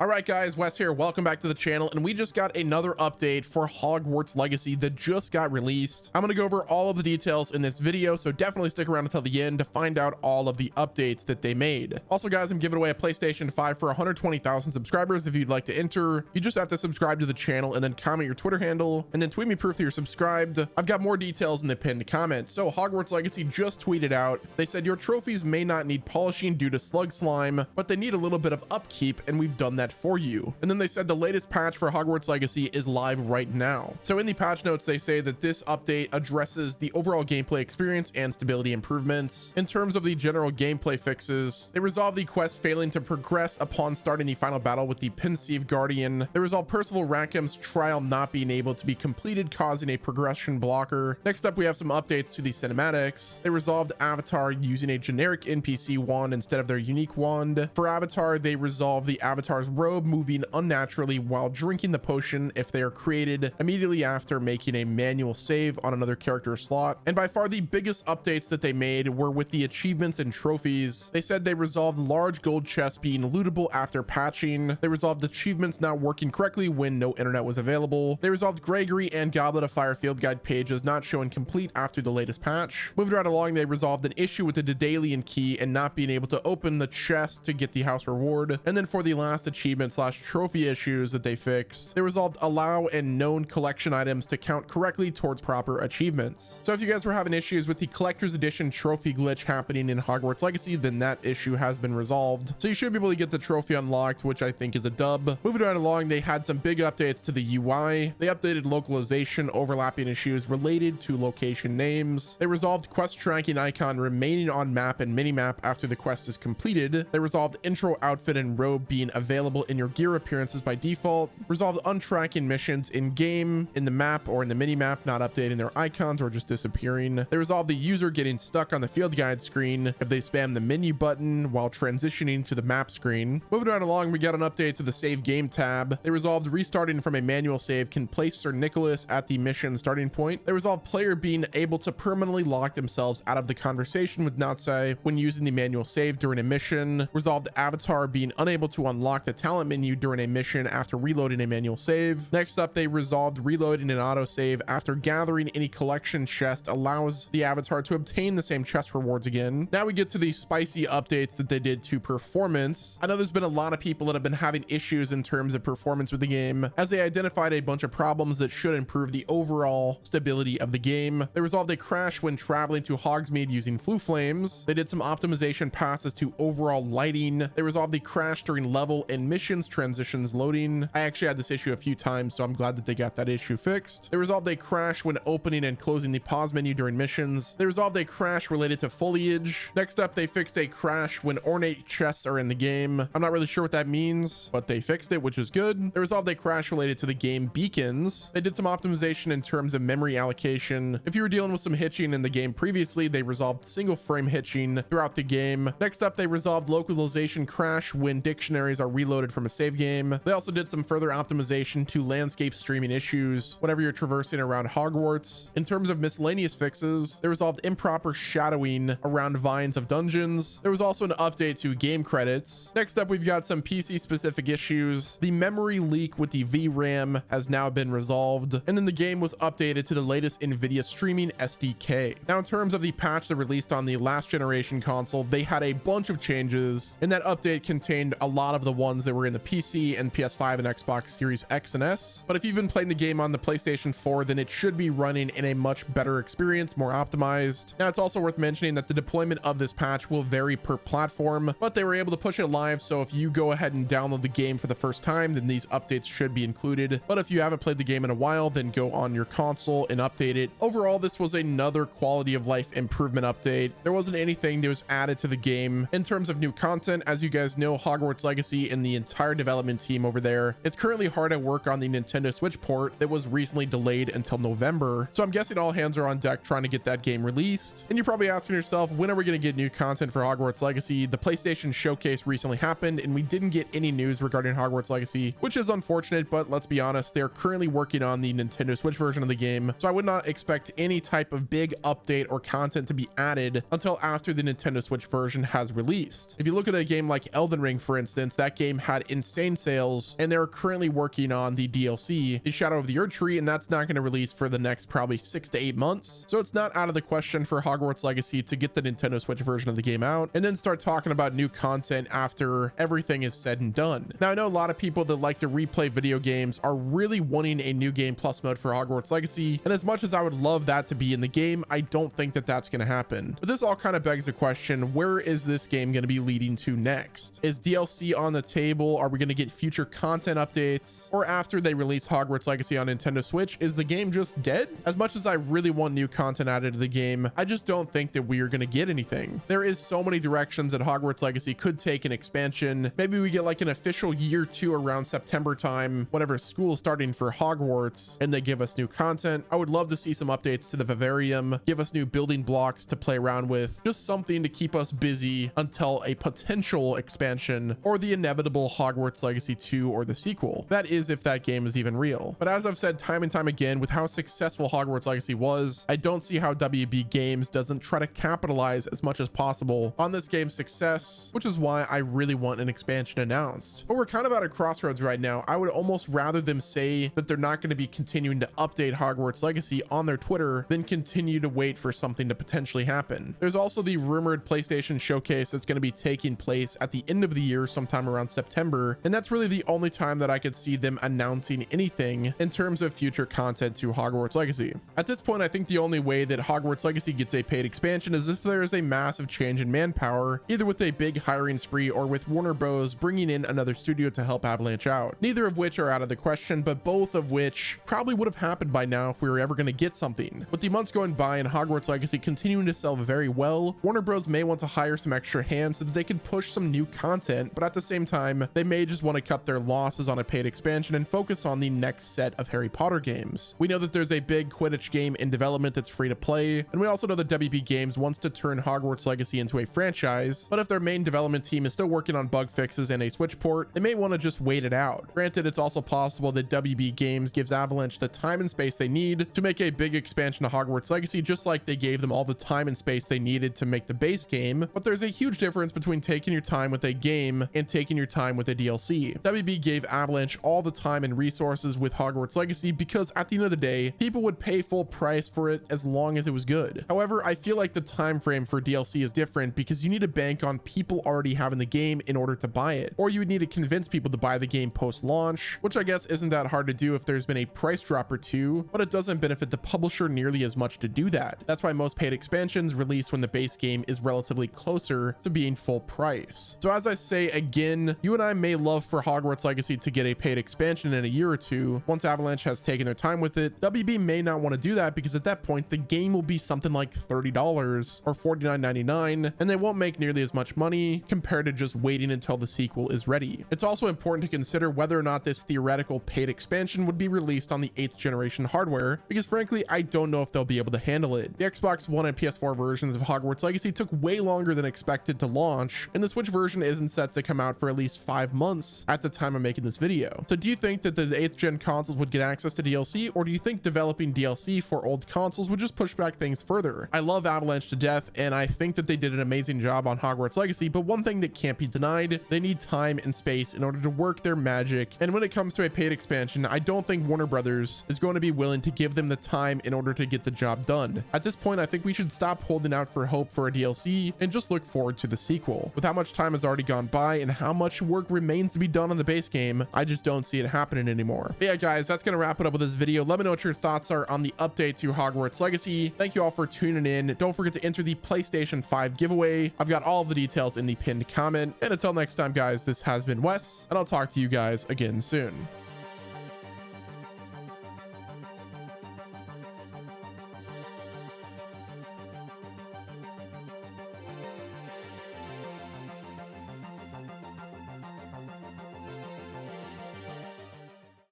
All right, guys, Wes here. Welcome back to the channel. And we just got another update for Hogwarts Legacy that just got released. I'm going to go over all of the details in this video, so definitely stick around until the end to find out all of the updates that they made. Also, guys, I'm giving away a PlayStation 5 for 120,000 subscribers. If you'd like to enter, you just have to subscribe to the channel and then comment your Twitter handle and then tweet me proof that you're subscribed. I've got more details in the pinned comment. So Hogwarts Legacy just tweeted out, they said your trophies may not need polishing due to slug slime, but they need a little bit of upkeep, and we've done that for you. And then they said the latest patch for Hogwarts Legacy is live right now. So in the patch notes, they say that this update addresses the overall gameplay experience and stability improvements. In terms of the general gameplay fixes, they resolve the quest failing to progress upon starting the final battle with the Pensieve Guardian. They resolve Percival Rackham's trial not being able to be completed, causing a progression blocker. Next up, we have some updates to the cinematics. They resolved Avatar using a generic NPC wand instead of their unique wand. For Avatar, they resolve the Avatar's robe moving unnaturally while drinking the potion if they are created immediately after making a manual save on another character slot. And by far the biggest updates that they made were with the achievements and trophies. They said they resolved large gold chests being lootable after patching. They resolved achievements not working correctly when no internet was available. They resolved Gregory and Goblet of Fire field guide pages not showing complete after the latest patch. Moving right along, they resolved an issue with the Daedalian key and not being able to open the chest to get the house reward. And then for the last achievement / trophy issues that they fixed, they resolved allow and known collection items to count correctly towards proper achievements. So if you guys were having issues with the collector's edition trophy glitch happening in Hogwarts Legacy, then that issue has been resolved. So you should be able to get the trophy unlocked, which I think is a dub. Moving right along, they had some big updates to the UI. They updated localization overlapping issues related to location names. They resolved quest tracking icon remaining on map and minimap after the quest is completed. They resolved intro outfit and robe being available in your gear appearances by default. Resolved untracking missions in game, in the map, or in the mini-map, not updating their icons or just disappearing. They resolved the user getting stuck on the field guide screen if they spam the menu button while transitioning to the map screen. Moving right along, we got an update to the save game tab. They resolved restarting from a manual save can place Sir Nicholas at the mission starting point. They resolved player being able to permanently lock themselves out of the conversation with Natsai when using the manual save during a mission. Resolved Avatar being unable to unlock the talent menu during a mission after reloading a manual save. Next up, they resolved reloading an autosave after gathering any collection chest allows the Avatar to obtain the same chest rewards again. Now we get to the spicy updates that they did to performance. I know there's been a lot of people that have been having issues in terms of performance with the game, as they identified a bunch of problems that should improve the overall stability of the game. They resolved a crash when traveling to Hogsmeade using Flue Flames. They did some optimization passes to overall lighting. They resolved the crash during level and missions transitions loading. I actually had this issue a few times, so I'm glad that they got that issue fixed. They resolved a crash when opening and closing the pause menu during missions. They resolved a crash related to foliage. Next up, they fixed a crash when ornate chests are in the game. I'm not really sure what that means, but they fixed it, which is good. They resolved a crash related to the game beacons. They did some optimization in terms of memory allocation. If you were dealing with some hitching in the game previously, they resolved single frame hitching throughout the game. Next up, they resolved localization crash when dictionaries are reloaded from a save game. They also did some further optimization to landscape streaming issues whenever you're traversing around Hogwarts. In terms of miscellaneous fixes, they resolved improper shadowing around vines of dungeons. There was also an update to game credits. Next up, we've got some PC specific issues. The memory leak with the VRAM has now been resolved, and then the game was updated to the latest NVIDIA streaming SDK. Now, in terms of the patch that released on the last generation console, they had a bunch of changes, and that update contained a lot of the ones that were in the PC and PS5 and Xbox Series X and S. But if you've been playing the game on the PlayStation 4, then it should be running in a much better experience, more optimized. Now, it's also worth mentioning that the deployment of this patch will vary per platform, but they were able to push it live, so if you go ahead and download the game for the first time, then these updates should be included. But if you haven't played the game in a while, then go on your console and update it. Overall, this was another quality of life improvement update. There wasn't anything that was added to the game. In terms of new content, as you guys know, Hogwarts Legacy and the entire development team over there is currently hard at work on the Nintendo Switch port that was recently delayed until November. So I'm guessing all hands are on deck trying to get that game released. And you're probably asking yourself, when are we going to get new content for Hogwarts Legacy? The PlayStation showcase recently happened and we didn't get any news regarding Hogwarts Legacy, which is unfortunate, but let's be honest, they're currently working on the Nintendo Switch version of the game. So I would not expect any type of big update or content to be added until after the Nintendo Switch version has released. If you look at a game like Elden Ring, for instance, that game had insane sales, and they're currently working on the DLC, the Shadow of the Erdtree, and that's not going to release for the next probably 6 to 8 months. So it's not out of the question for Hogwarts Legacy to get the Nintendo Switch version of the game out and then start talking about new content after everything is said and done. Now, I know a lot of people that like to replay video games are really wanting a new game plus mode for Hogwarts Legacy, and as much as I would love that to be in the game, I don't think that that's going to happen. But this all kind of begs the question, where is this game going to be leading to next? Is DLC on the table? Are we going to get future content updates? Or after they release Hogwarts Legacy on Nintendo Switch, is the game just dead? As much as I really want new content added to the game, I just don't think that we are going to get anything. There is so many directions that Hogwarts Legacy could take an expansion. Maybe we get like an official year 2 around September time, whenever school is starting for Hogwarts, and they give us new content. I would love to see some updates to the Vivarium, give us new building blocks to play around with, just something to keep us busy until a potential expansion or the inevitable Hogwarts Legacy 2 or the sequel. That is if that game is even real. But as I've said time and time again, with how successful Hogwarts Legacy was, I don't see how WB Games doesn't try to capitalize as much as possible on this game's success, which is why I really want an expansion announced. But we're kind of at a crossroads right now. I would almost rather them say that they're not going to be continuing to update Hogwarts Legacy on their Twitter than continue to wait for something to potentially happen. There's also the rumored PlayStation showcase that's going to be taking place at the end of the year, sometime around September, and that's really the only time that I could see them announcing anything in terms of future content to Hogwarts Legacy. At this point, I think the only way that Hogwarts Legacy gets a paid expansion is if there is a massive change in manpower, either with a big hiring spree or with Warner Bros. Bringing in another studio to help Avalanche out. Neither of which are out of the question, but both of which probably would have happened by now if we were ever going to get something. With the months going by and Hogwarts Legacy continuing to sell very well, Warner Bros. May want to hire some extra hands so that they can push some new content, but at the same time, they may just want to cut their losses on a paid expansion and focus on the next set of Harry Potter games. We know that there's a big Quidditch game in development that's free to play, and we also know that WB Games wants to turn Hogwarts Legacy into a franchise, but if their main development team is still working on bug fixes and a Switch port, they may want to just wait it out. Granted, it's also possible that WB Games gives Avalanche the time and space they need to make a big expansion to Hogwarts Legacy, just like they gave them all the time and space they needed to make the base game, but there's a huge difference between taking your time with a game and taking your time with a DLC. WB gave Avalanche all the time and resources with Hogwarts Legacy because at the end of the day, people would pay full price for it as long as it was good. However, I feel like the time frame for DLC is different because you need to bank on people already having the game in order to buy it, or you would need to convince people to buy the game post-launch, which I guess isn't that hard to do if there's been a price drop or two, but it doesn't benefit the publisher nearly as much to do that. That's why most paid expansions release when the base game is relatively closer to being full price. So as I say again, you and I may love for Hogwarts Legacy to get a paid expansion in a year or two once Avalanche has taken their time with it. WB may not want to do that because at that point the game will be something like $30 or $49.99, and they won't make nearly as much money compared to just waiting until the sequel is ready. It's also important to consider whether or not this theoretical paid expansion would be released on the 8th generation hardware, because frankly I don't know if they'll be able to handle it. The Xbox One and PS4 versions of Hogwarts Legacy took way longer than expected to launch, and the Switch version isn't set to come out for at least 5 months at the time of making this video. So do you think that the 8th gen consoles would get access to DLC, or do you think developing DLC for old consoles would just push back things further? I love Avalanche to death, and I think that they did an amazing job on Hogwarts Legacy, but one thing that can't be denied, they need time and space in order to work their magic, and when it comes to a paid expansion, I don't think Warner Brothers is going to be willing to give them the time in order to get the job done. At this point, I think we should stop holding out for hope for a DLC and just look forward to the sequel. With how much time has already gone by and how much work remains to be done on the base game, I just don't see it happening anymore. But yeah, guys, that's gonna wrap it up with this video. Let me know what your thoughts are on the update to Hogwarts Legacy. Thank you all for tuning in. Don't forget to enter the PlayStation 5 giveaway. I've got all of the details in the pinned comment. And until next time, guys, this has been Wes, and I'll talk to you guys again soon.